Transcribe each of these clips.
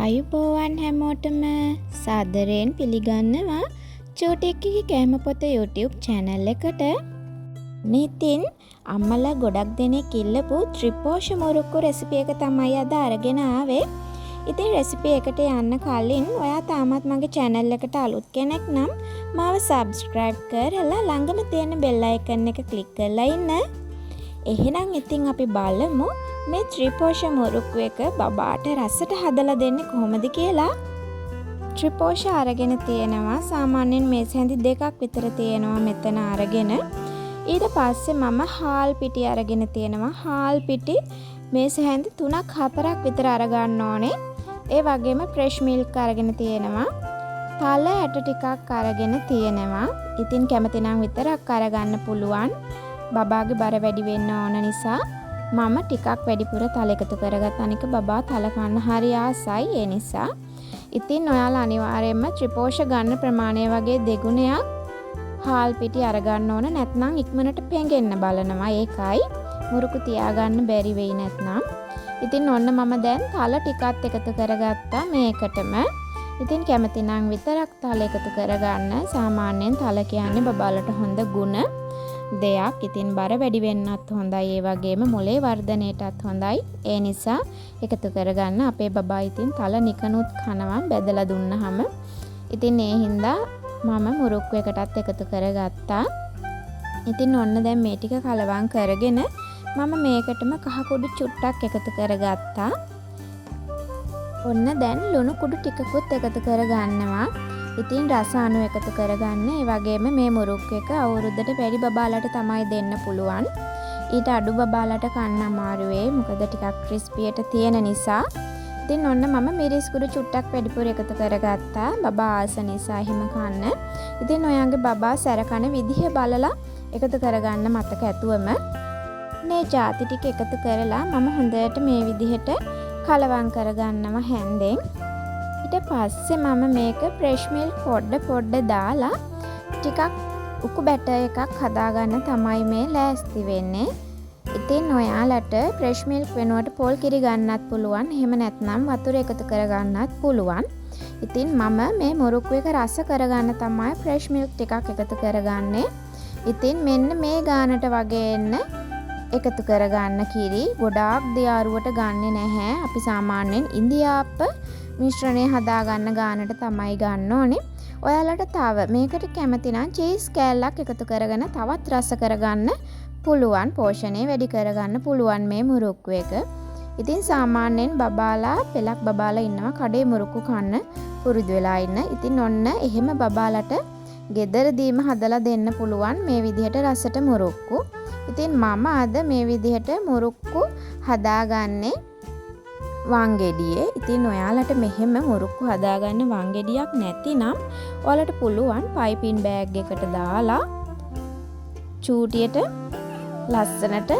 ආයුබෝවන් හැමෝටම සාදරයෙන් පිළිගන්නවා චූටික්කිගේ කෑම පොත YouTube channel එකට. ඉතින් අම්මලා ගොඩක් දෙනෙක් ඉල්ලපු ත්‍රිපෝෂ මුරුක්කු රෙසිපි එක තමයි අද අරගෙන ආවේ. ඉතින් රෙසිපි එකට යන්න කලින් ඔයා තාමත් මගේ channel එකට අලුත් කෙනෙක් නම් මාව subscribe කරලා ළඟම තියෙන bell icon එක click කරලා ඉන්න. එහෙනම් ඉතින් අපි බලමු මේ ත්‍රිපෝෂ මුරුක්කු එක බබාට රසට හදලා දෙන්නේ කොහොමද කියලා. ත්‍රිපෝෂ අරගෙන තියෙනවා සාමාන්‍යයෙන් මේස හැඳි දෙකක් විතර තියෙනවා මෙතන අරගෙන. ඊට පස්සේ මම හාල් පිටි අරගෙන තියෙනවා. හාල් පිටි මේස හැඳි 3ක් 4ක් විතර අරගන්න ඕනේ. ඒ වගේම fresh milk අරගෙන තියෙනවා. තල ඇට ටිකක් අරගෙන තියෙනවා. ඉතින් කැමති නම් විතරක් අරගන්න පුළුවන්. බබාගේ බර වැඩි වෙන්න ඕන නිසා මම ටිකක් වැඩිපුර තල එකතු කරගත්ත. අනික බබා තල කන්න හරි ආසයි. ඒ නිසා ඉතින් ඔයාලා අනිවාර්යයෙන්ම ත්‍රිපෝෂ ගන්න ප්‍රමාණය වගේ දෙගුණයක් හාල් පිටි අරගන්න ඕන. නැත්නම් ඉක්මනට පෙඟෙන්න බලනවා. ඒකයි මුරුකු තියාගන්න බැරි වෙයි නැත්නම්. ඉතින් ඔන්න මම දැන් තල ටිකක් එකතු කරගත්තා මේකටම. ඉතින් කැමති නම් විතරක් තල එකතු කරගන්න. සාමාන්‍යයෙන් තල කියන්නේ බබාලට හොඳ ගුණ දෙයක්. ඉතින් බර වැඩි වෙන්නත් හොඳයි. ඒ වගේම මොලේ වර්ධනයටත් හොඳයි. ඒ නිසා එකතු කරගන්න. අපේ බබා ඉතින් තල නිකනුත් කනවා බෙදලා දුන්නාම. ඉතින් ඒ හින්දා මම මුරුක්කු එකටත් එකතු කරගත්තා. ඉතින් ඔන්න දැන් මේ ටික කලවම් කරගෙන මම මේකටම කහ කුඩු චුට්ටක් එකතු කරගත්තා. ඔන්න දැන් ලුණු කුඩු ටිකකුත් එකතු කරගන්නවා. ඉතින් රස අණු එකතු කරගන්න. ඒ වගේම මේ මුරුක්කු එක අවුරුද්දට වැඩි බබාලට තමයි දෙන්න පුළුවන්. ඊට අඩු බබාලට කන්න අමාරු වෙයි. මොකද ටිකක් ක්‍රිස්පියට තියෙන නිසා. ඉතින් ඔන්න මම මිරිස් කුඩු චුට්ටක් වැඩිපුර එකතු කරගත්තා. බබා ආස නිසා එහෙම කන්න. ඉතින් ඔයන්ගේ බබා සැර කන විදිහ බලලා එකතු කරගන්න මතක ඇතුවම. මේ ಜಾති ටික එකතු කරලා මම හොඳට මේ විදිහට කලවම් කරගන්නවා හැන්දෙන්. ඊට පස්සේ මම මේක fresh milk පොඩ්ඩ දාලා ටිකක් උකු බැටර් එකක් හදාගන්න තමයි මේ ලෑස්ති වෙන්නේ. ඉතින් ඔයාලට fresh milk වෙනුවට පොල් කිරි ගන්නත් පුළුවන්. එහෙම නැත්නම් වතුර එකතු කරගන්නත් පුළුවන්. ඉතින් මම මේ මුරුක්කු එක රස කරගන්න තමයි fresh milk ටිකක් එකතු කරගන්නේ. ඉතින් මෙන්න මේ ගානට වගේ එන්න එකතු කරගන්න කිරි. ගොඩාක් දියාරුවට ගන්නෙ නැහැ. අපි සාමාන්‍යයෙන් ඉන්දියාප්ප මිශ්‍රණය හදාගන්න ගානට තමයි ගන්න ඕනේ. ඔයාලට තව මේකට කැමති නම් චීස් කෑල්ලක් එකතු කරගෙන තවත් රස කරගන්න පුළුවන්. පෝෂණය වැඩි කරගන්න පුළුවන් මේ මුරුක්කු එක. ඉතින් සාමාන්‍යයෙන් බබාලා පෙලක් බබාලා ඉන්නවා කඩේ මුරුක්කු කන්න පුරුදු වෙලා ඉන්න. ඉතින් ඔන්න එහෙම බබාලට ගෙදරදීම හදලා දෙන්න පුළුවන් මේ විදිහට රසට මුරුක්කු. ඉතින් මම අද මේ විදිහට මුරුක්කු හදාගන්නේ වංගෙඩියේ. ඉතින් ඔයාලට මෙහෙම මුරුක්කු හදාගන්න වංගෙඩියක් නැතිනම් ඔයාලට පුළුවන් පයිපින් බෑග් එකට දාලා චූටියට ලස්සනට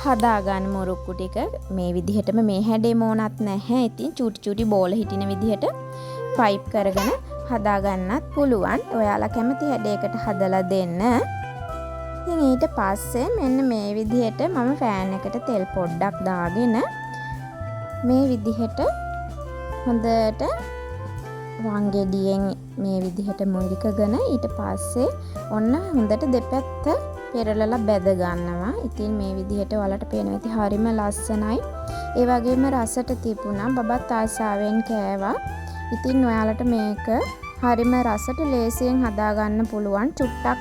හදාගන්න මුරුක්කු ටික. මේ විදිහටම මේ හැඩේ මොනත් නැහැ. ඉතින් චූටි බෝල හිටින විදිහට පයිප් කරගෙන හදාගන්නත් පුළුවන්. ඔයාලා කැමති හැඩයකට හදලා දෙන්න. ඉතින් ඊට පස්සේ මෙන්න මේ විදිහට මම ෆෑන් එකට තෙල් පොඩ්ඩක් දාගෙන මේ විදිහට හොඳට වංගෙඩියෙන් මේ විදිහට මුරිකගෙන ඊට පස්සේ ඔන්න හොඳට දෙපැත්ත පෙරලලා බැද ගන්නවා. ඉතින් මේ විදිහට ඔයාලට පේනවා ඉතින් හරිම ලස්සනයි. ඒ වගේම රසට තිබුණා. බබත් ආසාවෙන් කෑවා. ඉතින් ඔයාලට මේක හරිම රසට ලේසියෙන් හදාගන්න පුළුවන්. චුට්ටක්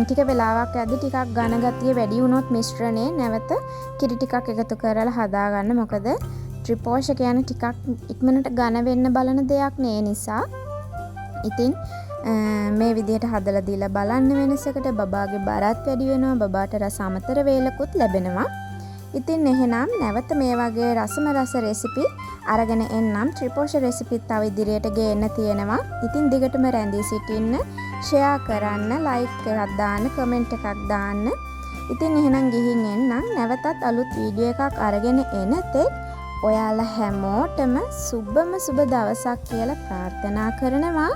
ටික වෙලාවක් යද්දි ටිකක් ඝන ගතිය වැඩි වුණොත් මිශ්‍රණේ නැවත කිරි ටිකක් එකතු කරලා හදාගන්න. මොකද ත්‍රිපෝෂ කියන්නේ ටිකක් ඉක්මනට ඝන වෙන්න බලන දෙයක් නේ. නිසා ඉතින් මේ විදිහට හදලා දීලා බලන්න වෙනසකට. බබාගේ බරත් වැඩි වෙනවා. බබාට රස අමතර වේලකුත් ලැබෙනවා. ඉතින් එහෙනම් නැවත මේ වගේ රස රෙසිපි අරගෙන එන්නම්. ත්‍රිපෝෂ රෙසිපිත් තව ඉදිරියට ගේන්න තියෙනවා. ඉතින් දිගටම රැඳී සිටින්න, ෂෙයා කරන්න, ලයික් එකක් දාන්න, කමෙන්ට් එකක් දාන්න. ඉතින් එහෙනම් ගිහින් එන්නම්. නැවතත් අලුත් වීඩියෝ එකක් අරගෙන එනතෙක් ඔයාලා හැමෝටම සුබම සුබ දවසක් කියලා ප්‍රාර්ථනා කරනවා.